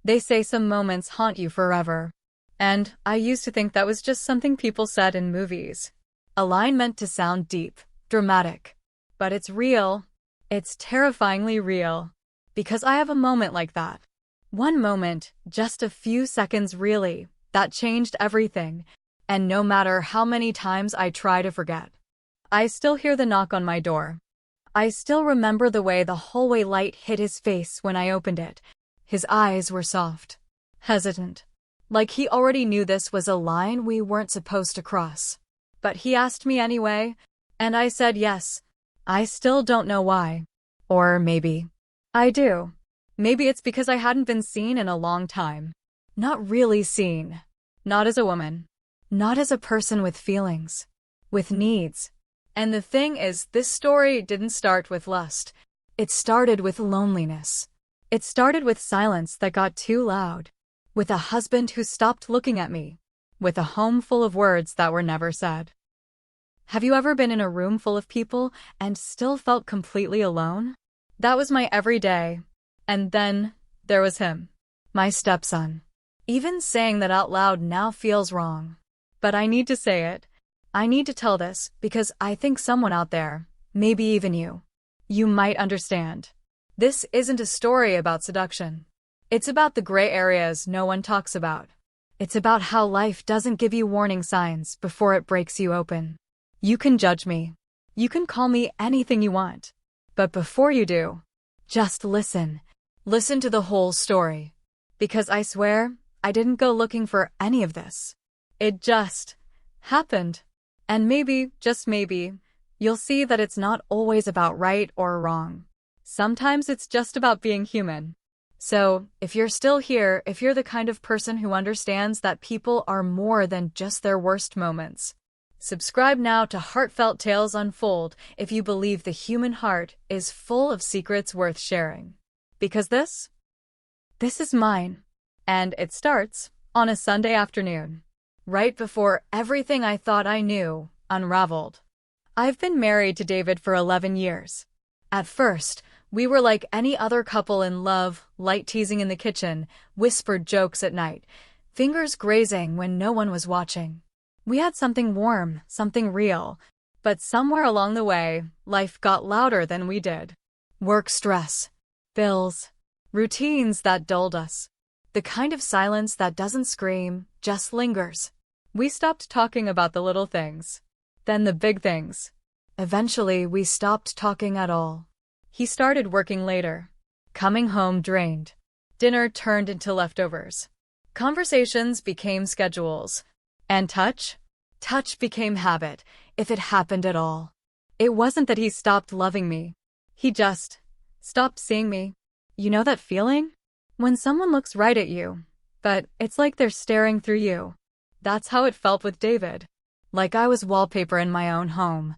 They say some moments haunt you forever. And I used to think that was just something people said in movies. A line meant to sound deep, dramatic. But it's real. It's terrifyingly real. Because I have a moment like that. One moment, just a few seconds really, that changed everything. And no matter how many times I try to forget, I still hear the knock on my door. I still remember the way the hallway light hit his face when I opened it. His eyes were soft, hesitant, like he already knew this was a line we weren't supposed to cross. But he asked me anyway, and I said yes. I still don't know why. Or maybe I do. Maybe it's because I hadn't been seen in a long time. Not really seen. Not as a woman. Not as a person with feelings. With needs. And the thing is, this story didn't start with lust. It started with loneliness. It started with silence that got too loud. With a husband who stopped looking at me. With a home full of words that were never said. Have you ever been in a room full of people and still felt completely alone? That was my everyday. And then, there was him. My stepson. Even saying that out loud now feels wrong. But I need to say it. I need to tell this, because I think someone out there, maybe even you might understand. This isn't a story about seduction. It's about the gray areas no one talks about. It's about how life doesn't give you warning signs before it breaks you open. You can judge me. You can call me anything you want. But before you do, just listen. Listen to the whole story. Because I swear, I didn't go looking for any of this. It just happened. And maybe, just maybe, you'll see that it's not always about right or wrong. Sometimes it's just about being human. So, if you're still here, if you're the kind of person who understands that people are more than just their worst moments, subscribe now to Heartfelt Tales Unfold if you believe the human heart is full of secrets worth sharing. Because this is mine. And it starts on a Sunday afternoon, right before everything I thought I knew unraveled. I've been married to David for 11 years. At first, we were like any other couple in love, light teasing in the kitchen, whispered jokes at night, fingers grazing when no one was watching. We had something warm, something real. But somewhere along the way, life got louder than we did. Work stress, bills, routines that dulled us. The kind of silence that doesn't scream, just lingers. We stopped talking about the little things. Then the big things. Eventually, we stopped talking at all. He started working later. Coming home drained. Dinner turned into leftovers. Conversations became schedules. And touch? Touch became habit, if it happened at all. It wasn't that he stopped loving me. He just stopped seeing me. You know that feeling? When someone looks right at you, but it's like they're staring through you. That's how it felt with David. Like I was wallpaper in my own home.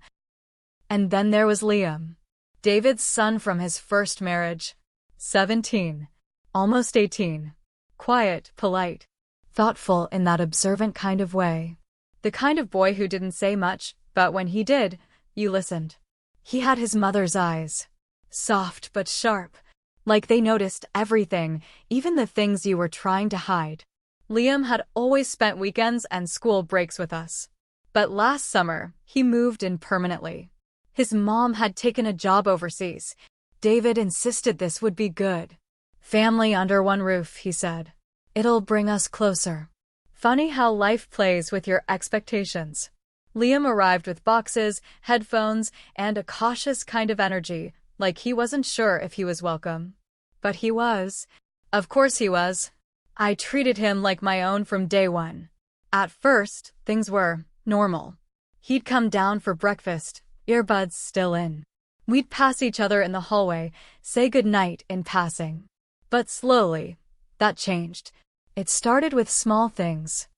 And then there was Liam. David's son from his first marriage. 17. Almost 18. Quiet, polite. Thoughtful in that observant kind of way. The kind of boy who didn't say much, but when he did, you listened. He had his mother's eyes. Soft but sharp. Like they noticed everything, even the things you were trying to hide. Liam had always spent weekends and school breaks with us. But last summer, he moved in permanently. His mom had taken a job overseas. David insisted this would be good. Family under one roof, he said. It'll bring us closer. Funny how life plays with your expectations. Liam arrived with boxes, headphones, and a cautious kind of energy, like he wasn't sure if he was welcome. But he was. Of course he was. I treated him like my own from day one. At first, things were normal. He'd come down for breakfast, earbuds still in. We'd pass each other in the hallway, say goodnight in passing. But slowly, that changed. It started with small things.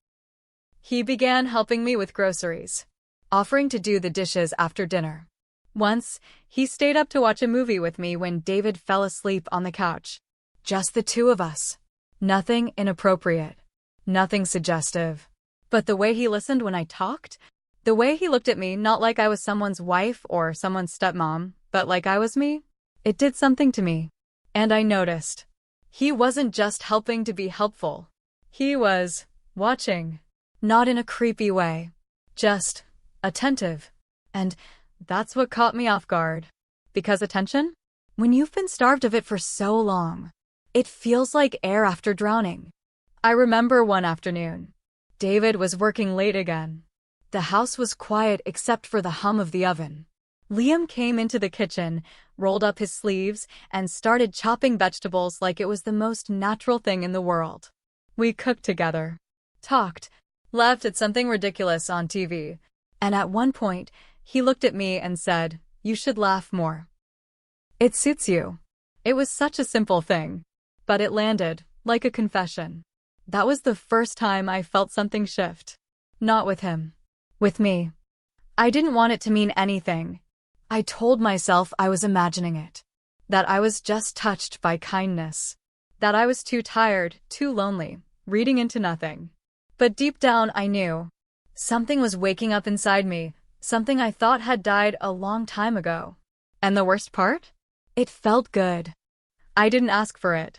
He began helping me with groceries, offering to do the dishes after dinner. Once, he stayed up to watch a movie with me when David fell asleep on the couch. Just the two of us. Nothing inappropriate. Nothing suggestive. But the way he listened when I talked, the way he looked at me not like I was someone's wife or someone's stepmom, but like I was me, it did something to me. And I noticed. He wasn't just helping to be helpful. He was watching. Not in a creepy way. Just attentive. And that's what caught me off guard. Because attention? When you've been starved of it for so long, it feels like air after drowning. I remember one afternoon. David was working late again. The house was quiet except for the hum of the oven. Liam came into the kitchen, rolled up his sleeves, and started chopping vegetables like it was the most natural thing in the world. We cooked together, talked, laughed at something ridiculous on TV, and at one point, he looked at me and said, "You should laugh more. It suits you." It was such a simple thing, but it landed like a confession. That was the first time I felt something shift. Not with him. With me. I didn't want it to mean anything. I told myself I was imagining it. That I was just touched by kindness. That I was too tired, too lonely, reading into nothing. But deep down I knew. Something was waking up inside me, something I thought had died a long time ago. And the worst part? It felt good. I didn't ask for it.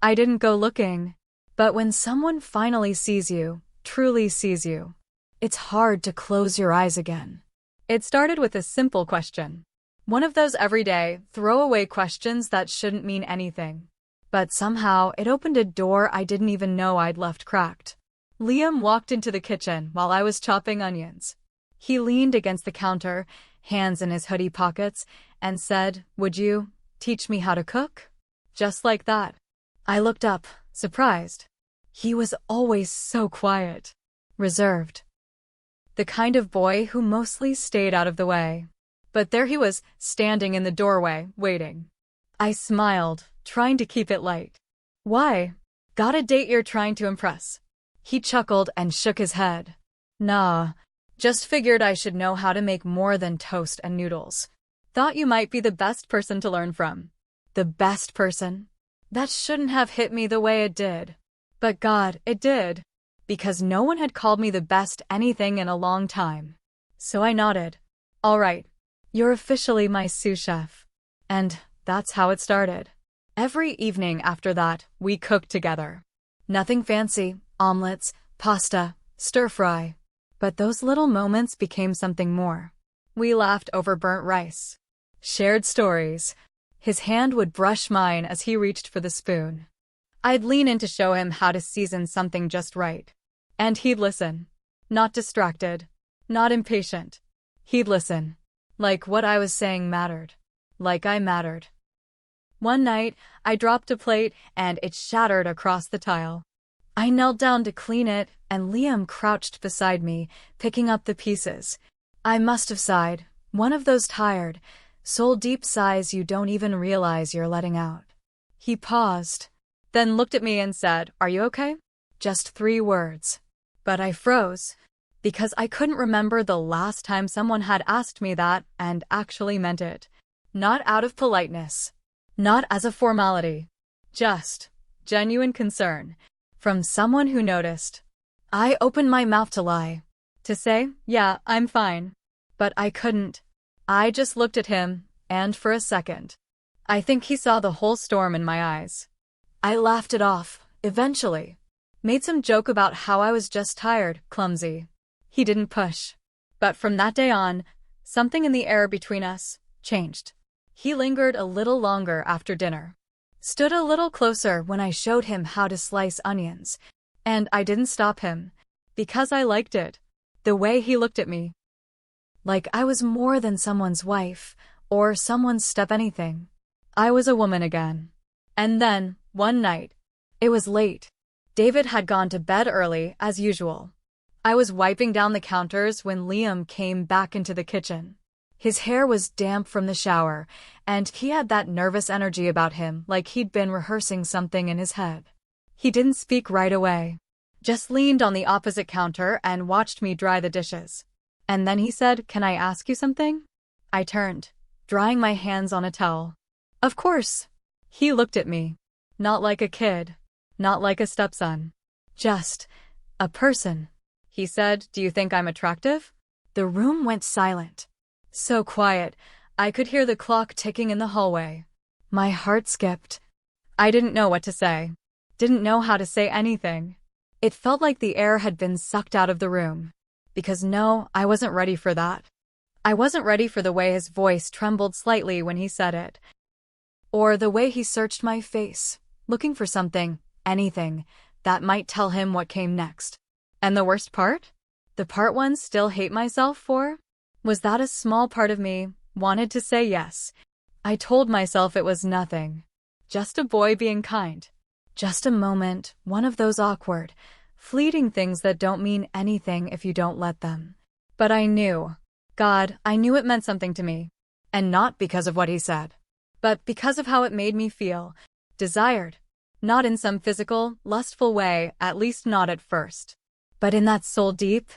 I didn't go looking. But when someone finally sees you, truly sees you, it's hard to close your eyes again. It started with a simple question. One of those everyday, throwaway questions that shouldn't mean anything. But somehow, it opened a door I didn't even know I'd left cracked. Liam walked into the kitchen while I was chopping onions. He leaned against the counter, hands in his hoodie pockets, and said, "Would you teach me how to cook?" Just like that. I looked up, surprised. He was always so quiet. Reserved. The kind of boy who mostly stayed out of the way. But there he was, standing in the doorway, waiting. I smiled, trying to keep it light. "Why? Got a date you're trying to impress?" He chuckled and shook his head. "Nah, just figured I should know how to make more than toast and noodles. Thought you might be the best person to learn from." The best person? That shouldn't have hit me the way it did. But God, it did. Because no one had called me the best anything in a long time. So I nodded. "All right. You're officially my sous chef." And that's how it started. Every evening after that, we cooked together. Nothing fancy, omelets, pasta, stir-fry. But those little moments became something more. We laughed over burnt rice. Shared stories. His hand would brush mine as he reached for the spoon. I'd lean in to show him how to season something just right. And he'd listen. Not distracted. Not impatient. He'd listen. Like what I was saying mattered. Like I mattered. One night, I dropped a plate and it shattered across the tile. I knelt down to clean it, and Liam crouched beside me, picking up the pieces. I must have sighed. One of those tired, soul-deep sighs you don't even realize you're letting out. He paused, then looked at me and said, "Are you okay?" Just 3 words. But I froze, because I couldn't remember the last time someone had asked me that and actually meant it. Not out of politeness. Not as a formality. Just genuine concern. From someone who noticed. I opened my mouth to lie. To say, "Yeah, I'm fine." But I couldn't. I just looked at him, and for a second, I think he saw the whole storm in my eyes. I laughed it off, eventually. Made some joke about how I was just tired, clumsy. He didn't push. But from that day on, something in the air between us changed. He lingered a little longer after dinner. Stood a little closer when I showed him how to slice onions. And I didn't stop him. Because I liked it. The way he looked at me. Like I was more than someone's wife, or someone's step anything. I was a woman again. And then, one night. It was late. David had gone to bed early, as usual. I was wiping down the counters when Liam came back into the kitchen. His hair was damp from the shower, and he had that nervous energy about him like he'd been rehearsing something in his head. He didn't speak right away. Just leaned on the opposite counter and watched me dry the dishes. And then he said, "Can I ask you something?" I turned, drying my hands on a towel. "Of course." He looked at me. Not like a kid. Not like a stepson. Just a person. He said, "Do you think I'm attractive?" The room went silent. So quiet, I could hear the clock ticking in the hallway. My heart skipped. I didn't know what to say. Didn't know how to say anything. It felt like the air had been sucked out of the room. Because no, I wasn't ready for that. I wasn't ready for the way his voice trembled slightly when he said it. Or the way he searched my face, looking for something, anything, that might tell him what came next. And the worst part? The part one still hate myself for? Was that a small part of me wanted to say yes. I told myself it was nothing. Just a boy being kind. Just a moment, one of those awkward, fleeting things that don't mean anything if you don't let them. But I knew. God, I knew it meant something to me. And not because of what he said. But because of how it made me feel. Desired. Not in some physical, lustful way, at least not at first. But in that soul-deep,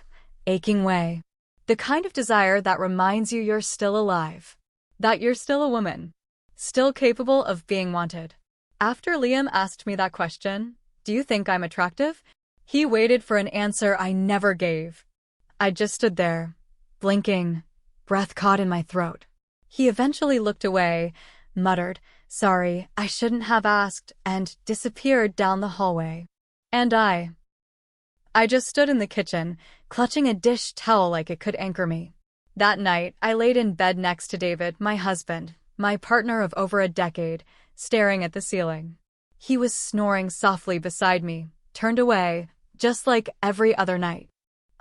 aching way. The kind of desire that reminds you you're still alive. That you're still a woman. Still capable of being wanted. After Liam asked me that question, do you think I'm attractive? He waited for an answer I never gave. I just stood there, blinking, breath caught in my throat. He eventually looked away, muttered, "Sorry, I shouldn't have asked," and disappeared down the hallway. And I just stood in the kitchen, clutching a dish towel like it could anchor me. That night, I laid in bed next to David, my husband, my partner of over a decade, staring at the ceiling. He was snoring softly beside me, turned away, just like every other night.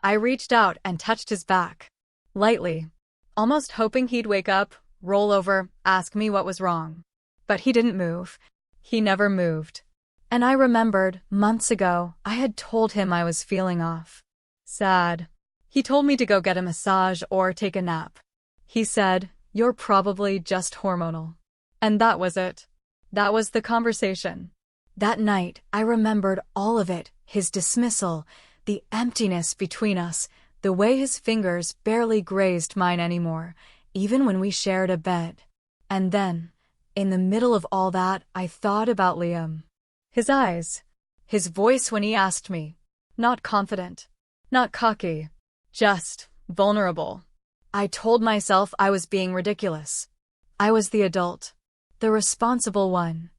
I reached out and touched his back. Lightly. Almost hoping he'd wake up, roll over, ask me what was wrong. But he didn't move. He never moved. And I remembered, months ago, I had told him I was feeling off. Sad. He told me to go get a massage or take a nap. He said, "You're probably just hormonal." And that was it. That was the conversation. That night, I remembered all of it, his dismissal, the emptiness between us, the way his fingers barely grazed mine anymore, even when we shared a bed. And then, in the middle of all that, I thought about Liam. His eyes. His voice when he asked me. Not confident. Not cocky. Just vulnerable. I told myself I was being ridiculous. I was the adult. The responsible one.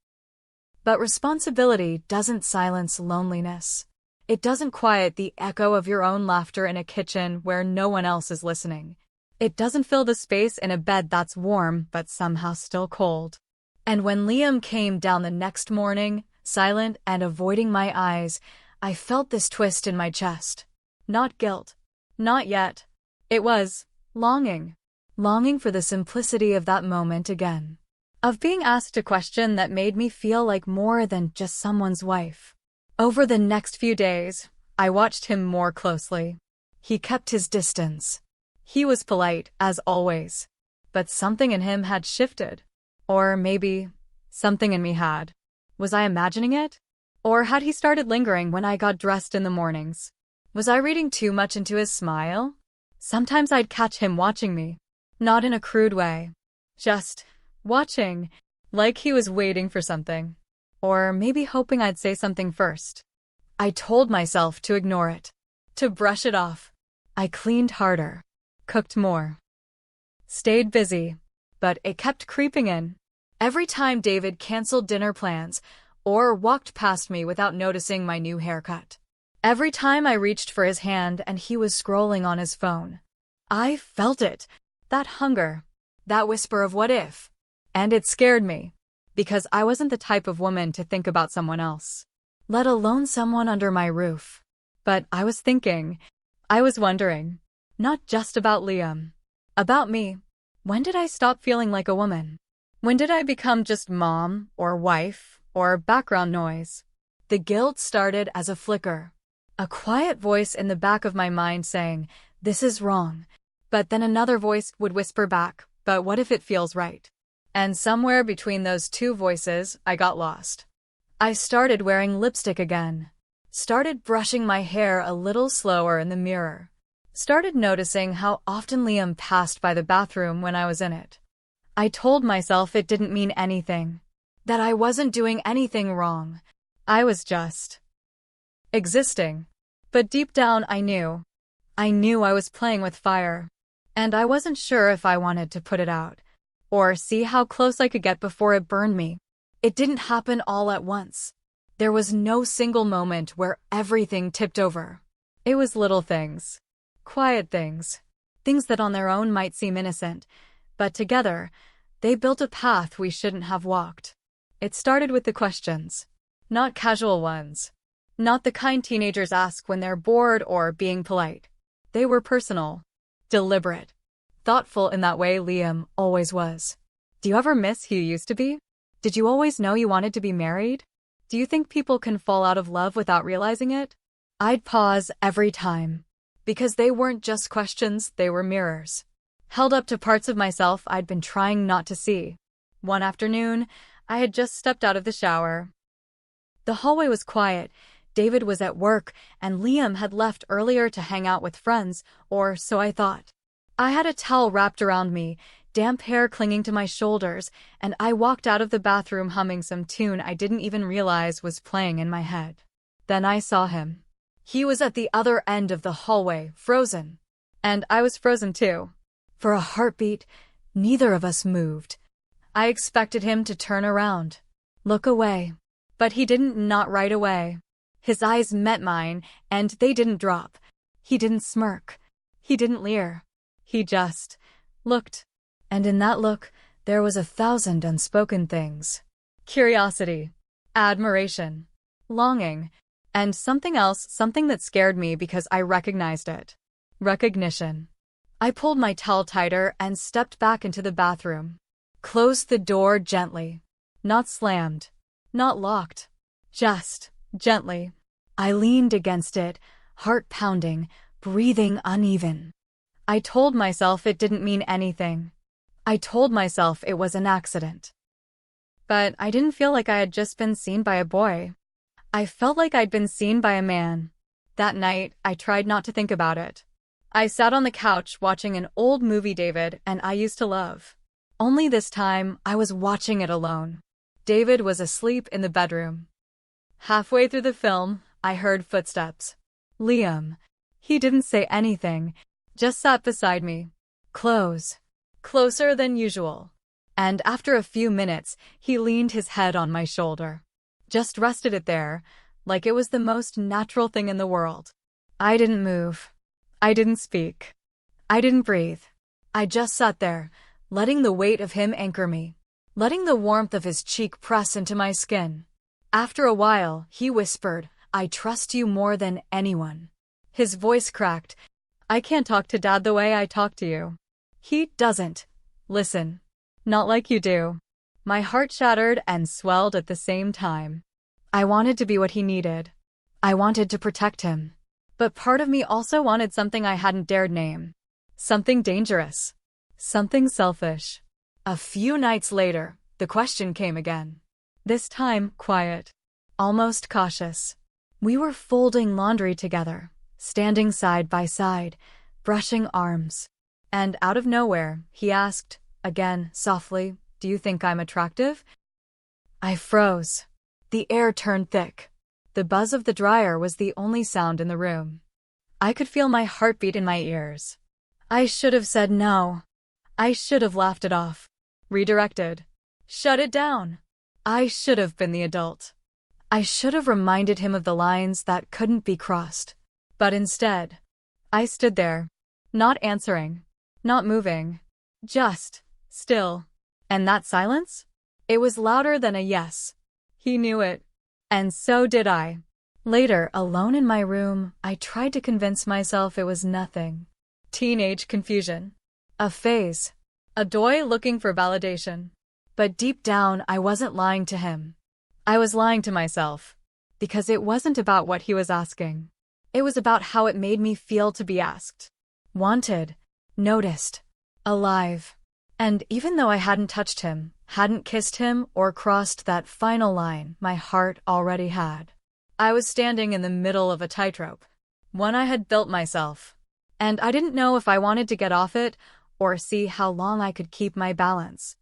But responsibility doesn't silence loneliness. It doesn't quiet the echo of your own laughter in a kitchen where no one else is listening. It doesn't fill the space in a bed that's warm but somehow still cold. And when Liam came down the next morning, silent and avoiding my eyes, I felt this twist in my chest. Not guilt. Not yet. It was longing. Longing for the simplicity of that moment again. Of being asked a question that made me feel like more than just someone's wife. Over the next few days, I watched him more closely. He kept his distance. He was polite, as always. But something in him had shifted. Or maybe, something in me had. Was I imagining it? Or had he started lingering when I got dressed in the mornings? Was I reading too much into his smile? Sometimes I'd catch him watching me. Not in a crude way. Just watching, like he was waiting for something. Or maybe hoping I'd say something first. I told myself to ignore it. To brush it off. I cleaned harder. Cooked more. Stayed busy. But it kept creeping in. Every time David canceled dinner plans, or walked past me without noticing my new haircut. Every time I reached for his hand and he was scrolling on his phone. I felt it. That hunger. That whisper of what if. And it scared me. Because I wasn't the type of woman to think about someone else. Let alone someone under my roof. But I was thinking. I was wondering. Not just about Liam. About me. When did I stop feeling like a woman? When did I become just mom, or wife, or background noise? The guilt started as a flicker. A quiet voice in the back of my mind saying, "This is wrong." But then another voice would whisper back, "But what if it feels right?" And somewhere between those two voices, I got lost. I started wearing lipstick again. Started brushing my hair a little slower in the mirror. Started noticing how often Liam passed by the bathroom when I was in it. I told myself it didn't mean anything. That I wasn't doing anything wrong. I was just existing. But deep down I knew. I knew I was playing with fire. And I wasn't sure if I wanted to put it out. Or see how close I could get before it burned me. It didn't happen all at once. There was no single moment where everything tipped over. It was little things. Quiet things. Things that on their own might seem innocent, but together, they built a path we shouldn't have walked. It started with the questions. Not casual ones. Not the kind teenagers ask when they're bored or being polite. They were personal. Deliberate. Thoughtful in that way Liam always was. Do you ever miss who you used to be? Did you always know you wanted to be married? Do you think people can fall out of love without realizing it? I'd pause every time. Because they weren't just questions, they were mirrors. Held up to parts of myself I'd been trying not to see. One afternoon, I had just stepped out of the shower. The hallway was quiet. David was at work, and Liam had left earlier to hang out with friends, or so I thought. I had a towel wrapped around me, damp hair clinging to my shoulders, and I walked out of the bathroom humming some tune I didn't even realize was playing in my head. Then I saw him. He was at the other end of the hallway, frozen. And I was frozen too. For a heartbeat, neither of us moved. I expected him to turn around, look away. But he didn't, not right away. His eyes met mine, and they didn't drop. He didn't smirk. He didn't leer. He just looked. And in that look, there was 1,000 unspoken things. Curiosity, admiration, longing, and something else, something that scared me because I recognized it. Recognition. I pulled my towel tighter and stepped back into the bathroom. Closed the door gently. Not slammed. Not locked. Just gently. I leaned against it, heart pounding, breathing uneven. I told myself it didn't mean anything. I told myself it was an accident. But I didn't feel like I had just been seen by a boy. I felt like I'd been seen by a man. That night, I tried not to think about it. I sat on the couch watching an old movie David and I used to love. Only this time, I was watching it alone. David was asleep in the bedroom. Halfway through the film, I heard footsteps. Liam. He didn't say anything, just sat beside me. Closer than usual. And after a few minutes, he leaned his head on my shoulder. Just rested it there, like it was the most natural thing in the world. I didn't move. I didn't speak. I didn't breathe. I just sat there, letting the weight of him anchor me, letting the warmth of his cheek press into my skin. After a while, he whispered, "I trust you more than anyone." His voice cracked. "I can't talk to Dad the way I talk to you. He doesn't listen. Not like you do." My heart shattered and swelled at the same time. I wanted to be what he needed. I wanted to protect him. But part of me also wanted something I hadn't dared name. Something dangerous. Something selfish. A few nights later, the question came again. This time, quiet. Almost cautious. We were folding laundry together, standing side by side, brushing arms. And out of nowhere, he asked, again, softly, "Do you think I'm attractive?" I froze. The air turned thick. The buzz of the dryer was the only sound in the room. I could feel my heartbeat in my ears. I should have said no. I should have laughed it off. Redirected. Shut it down. I should have been the adult. I should have reminded him of the lines that couldn't be crossed. But instead, I stood there, not answering. Not moving. Just still. And that silence? It was louder than a yes. He knew it. And so did I. Later, alone in my room, I tried to convince myself it was nothing. Teenage confusion. A phase. A boy looking for validation. But deep down, I wasn't lying to him. I was lying to myself. Because it wasn't about what he was asking. It was about how it made me feel to be asked. Wanted. Noticed. Alive. And even though I hadn't touched him, hadn't kissed him, or crossed that final line my heart already had, I was standing in the middle of a tightrope. One I had built myself. And I didn't know if I wanted to get off it, or see how long I could keep my balance.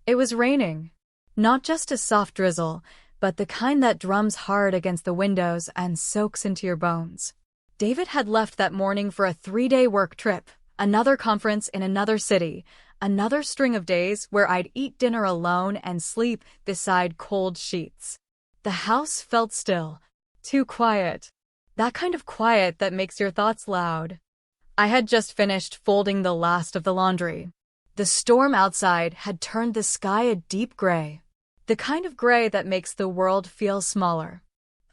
It was raining. Not just a soft drizzle, but the kind that drums hard against the windows and soaks into your bones. David had left that morning for a 3-day work trip. Another conference in another city, Another string of days where I'd eat dinner alone and sleep beside cold sheets. The house felt still, too quiet. That kind of quiet that makes your thoughts loud. I had just finished folding the last of the laundry. The storm outside had turned the sky a deep gray, the kind of gray that makes the world feel smaller.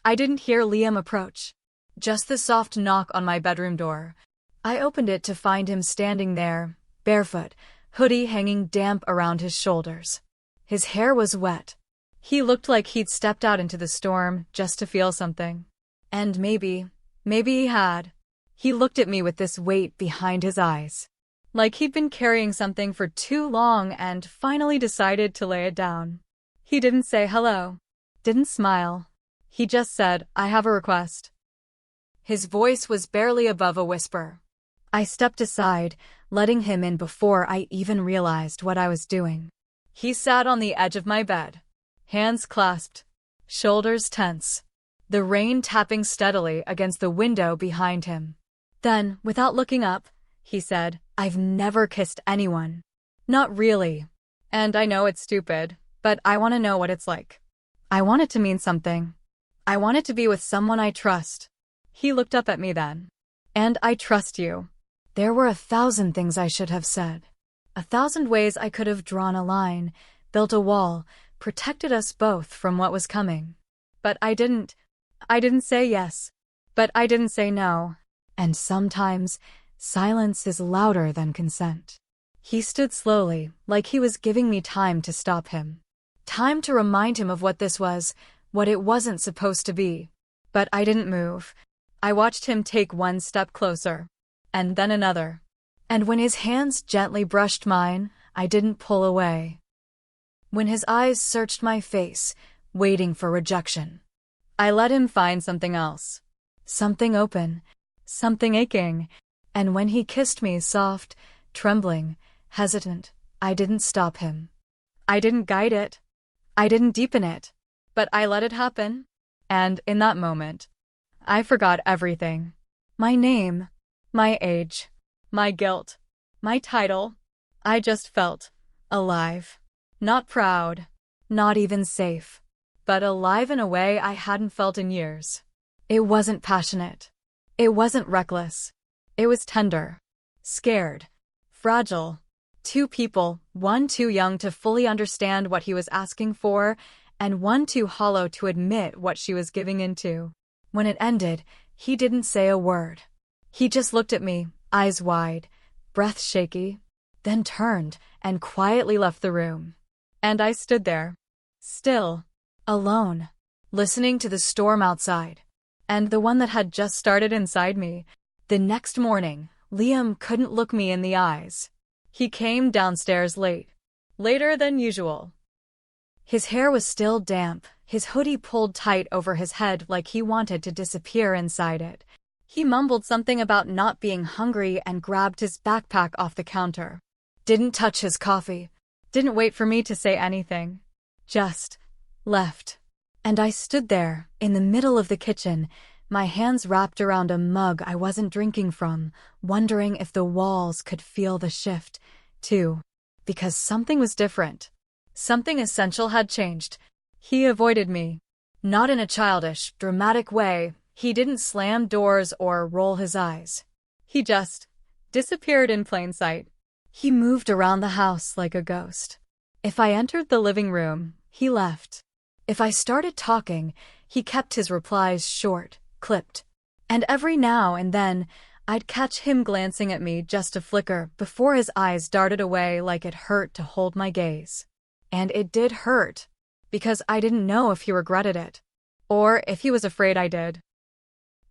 I didn't hear Liam approach, just the soft knock on my bedroom door. I opened it to find him standing there, barefoot, hoodie hanging damp around his shoulders. His hair was wet. He looked like he'd stepped out into the storm just to feel something. And maybe he had. He looked at me with this weight behind his eyes, like he'd been carrying something for too long and finally decided to lay it down. He didn't say hello, didn't smile. He just said, "I have a request." His voice was barely above a whisper. I stepped aside, letting him in before I even realized what I was doing. He sat on the edge of my bed, hands clasped, shoulders tense, the rain tapping steadily against the window behind him. Then, without looking up, he said, "I've never kissed anyone." Not really. And I know it's stupid, but I want to know what it's like. I want it to mean something. I want it to be with someone I trust. He looked up at me then. "And I trust you." There were 1,000 things I should have said. 1,000 ways I could have drawn a line, built a wall, protected us both from what was coming. But I didn't. I didn't say yes. But I didn't say no. And sometimes, silence is louder than consent. He stood slowly, like he was giving me time to stop him. Time to remind him of what this was, what it wasn't supposed to be. But I didn't move. I watched him take one step closer, and then another. And when his hands gently brushed mine, I didn't pull away. When his eyes searched my face, waiting for rejection, I let him find something else. Something open, something aching. And when he kissed me soft, trembling, hesitant, I didn't stop him. I didn't guide it. I didn't deepen it. But I let it happen. And in that moment, I forgot everything. My name, my age, my guilt, my title. I just felt alive. Not proud, not even safe, but alive in a way I hadn't felt in years. It wasn't passionate. It wasn't reckless. It was tender, scared, fragile. Two people, one too young to fully understand what he was asking for, and one too hollow to admit what she was giving into. When it ended, he didn't say a word. He just looked at me, eyes wide, breath shaky, then turned and quietly left the room. And I stood there, still, alone, listening to the storm outside, and the one that had just started inside me. The next morning, Liam couldn't look me in the eyes. He came downstairs late, later than usual. His hair was still damp, his hoodie pulled tight over his head like he wanted to disappear inside it. He mumbled something about not being hungry and grabbed his backpack off the counter. Didn't touch his coffee. Didn't wait for me to say anything. Just left. And I stood there, in the middle of the kitchen, my hands wrapped around a mug I wasn't drinking from, wondering if the walls could feel the shift, too. Because something was different. Something essential had changed. He avoided me. Not in a childish, dramatic way. He didn't slam doors or roll his eyes. He just disappeared in plain sight. He moved around the house like a ghost. If I entered the living room, he left. If I started talking, he kept his replies short, clipped. And every now and then, I'd catch him glancing at me just a flicker before his eyes darted away like it hurt to hold my gaze. And it did hurt, because I didn't know if he regretted it, or if he was afraid I did.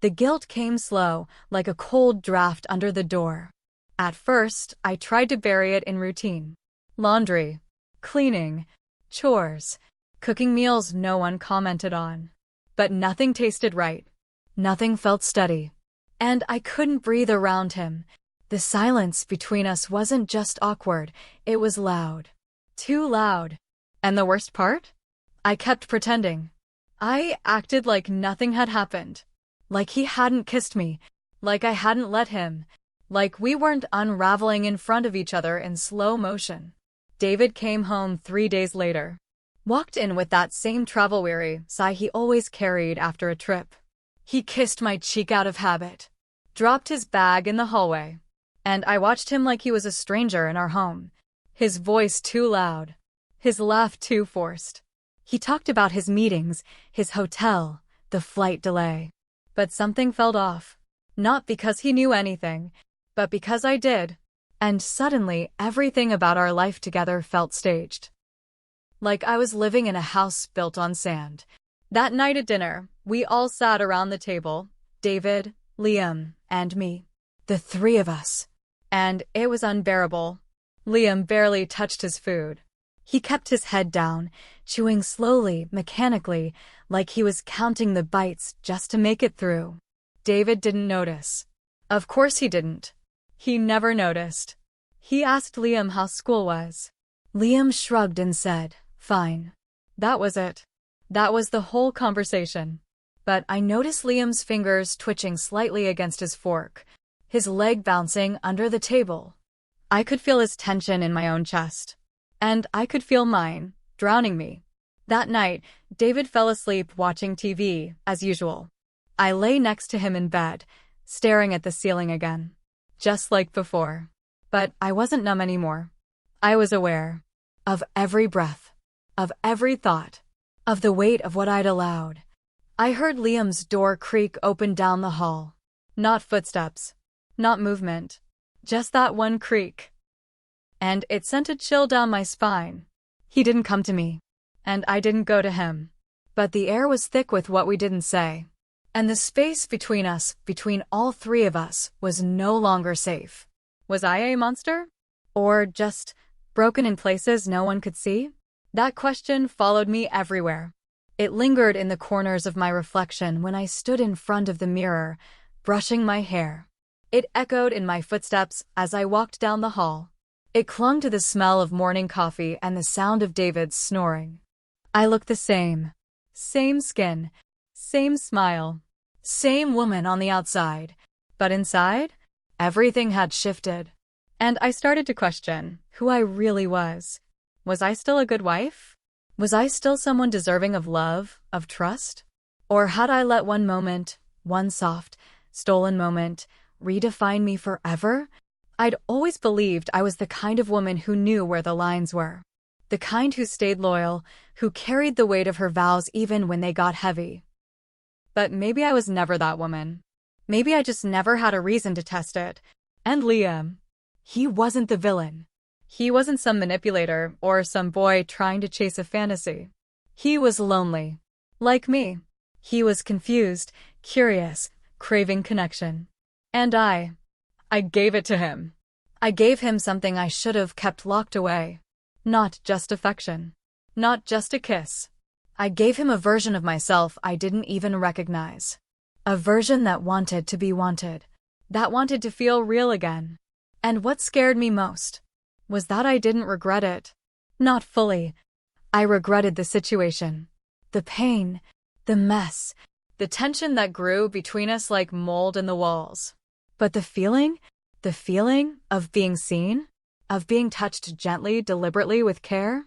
The guilt came slow, like a cold draft under the door. At first, I tried to bury it in routine. Laundry, cleaning, chores, cooking meals no one commented on. But nothing tasted right. Nothing felt steady. And I couldn't breathe around him. The silence between us wasn't just awkward, it was loud. Too loud. And the worst part? I kept pretending. I acted like nothing had happened. Like he hadn't kissed me. Like I hadn't let him. Like we weren't unraveling in front of each other in slow motion. David came home 3 days later. Walked in with that same travel-weary sigh he always carried after a trip. He kissed my cheek out of habit, dropped his bag in the hallway, and I watched him like he was a stranger in our home. His voice too loud, his laugh too forced. He talked about his meetings, his hotel, the flight delay. But something felt off. Not because he knew anything, but because I did. And suddenly, everything about our life together felt staged. Like I was living in a house built on sand. That night at dinner, we all sat around the table, David, Liam, and me. The three of us. And it was unbearable. Liam barely touched his food. He kept his head down, chewing slowly, mechanically, like he was counting the bites just to make it through. David didn't notice. Of course he didn't. He never noticed. He asked Liam how school was. Liam shrugged and said, "Fine." That was it. That was the whole conversation. But I noticed Liam's fingers twitching slightly against his fork, his leg bouncing under the table. I could feel his tension in my own chest. And I could feel mine, drowning me. That night, David fell asleep watching TV, as usual. I lay next to him in bed, staring at the ceiling again. Just like before. But I wasn't numb anymore. I was aware. Of every breath. Of every thought. Of the weight of what I'd allowed. I heard Liam's door creak open down the hall. Not footsteps. Not movement. Just that one creak. And it sent a chill down my spine. He didn't come to me. And I didn't go to him. But the air was thick with what we didn't say. And the space between us, between all three of us, was no longer safe. Was I a monster? Or just broken in places no one could see? That question followed me everywhere. It lingered in the corners of my reflection when I stood in front of the mirror, brushing my hair. It echoed in my footsteps as I walked down the hall. It clung to the smell of morning coffee and the sound of David's snoring. I looked the same. Same skin. Same smile. Same woman on the outside. But inside, everything had shifted. And I started to question who I really was. Was I still a good wife? Was I still someone deserving of love, of trust? Or had I let one moment, one soft, stolen moment, redefine me forever? I'd always believed I was the kind of woman who knew where the lines were. The kind who stayed loyal, who carried the weight of her vows even when they got heavy. But maybe I was never that woman. Maybe I just never had a reason to test it. And Liam. He wasn't the villain. He wasn't some manipulator or some boy trying to chase a fantasy. He was lonely. Like me. He was confused, curious, craving connection. And I gave it to him. I gave him something I should have kept locked away. Not just affection. Not just a kiss. I gave him a version of myself I didn't even recognize. A version that wanted to be wanted. That wanted to feel real again. And what scared me most was that I didn't regret it. Not fully. I regretted the situation. The pain. The mess. The tension that grew between us like mold in the walls. But the feeling of being seen, of being touched gently, deliberately with care,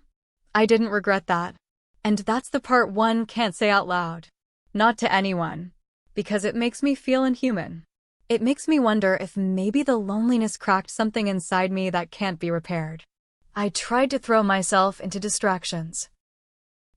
I didn't regret that. And that's the part one can't say out loud. Not to anyone. Because it makes me feel inhuman. It makes me wonder if maybe the loneliness cracked something inside me that can't be repaired. I tried to throw myself into distractions.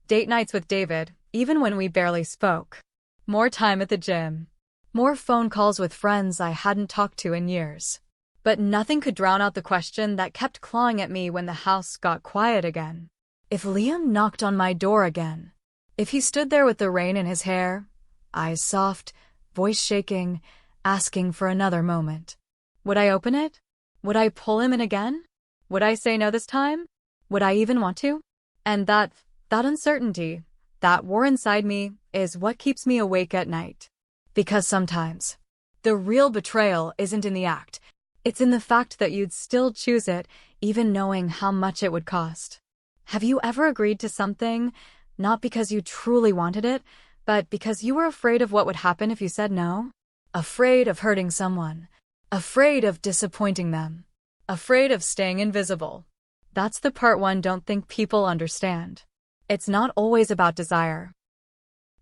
Date nights with David, even when we barely spoke. More time at the gym. More phone calls with friends I hadn't talked to in years. But nothing could drown out the question that kept clawing at me when the house got quiet again. If Liam knocked on my door again, if he stood there with the rain in his hair, eyes soft, voice shaking, asking for another moment, would I open it? Would I pull him in again? Would I say no this time? Would I even want to? And that uncertainty, that war inside me, is what keeps me awake at night. Because sometimes, the real betrayal isn't in the act. It's in the fact that you'd still choose it, even knowing how much it would cost. Have you ever agreed to something, not because you truly wanted it, but because you were afraid of what would happen if you said no? Afraid of hurting someone. Afraid of disappointing them. Afraid of staying invisible. That's the part one don't think people understand. It's not always about desire.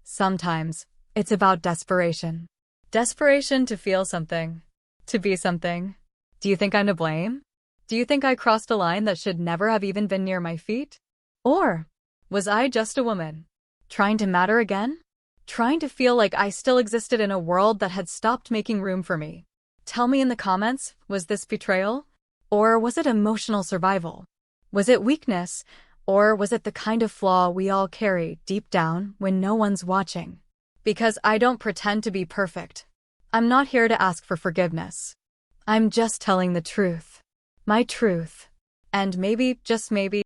Sometimes, it's about desperation. Desperation to feel something. To be something. Do you think I'm to blame? Do you think I crossed a line that should never have even been near my feet? Or was I just a woman? Trying to matter again? Trying to feel like I still existed in a world that had stopped making room for me? Tell me in the comments, was this betrayal? Or was it emotional survival? Was it weakness? Or was it the kind of flaw we all carry deep down when no one's watching? Because I don't pretend to be perfect. I'm not here to ask for forgiveness. I'm just telling the truth. My truth. And maybe, just maybe,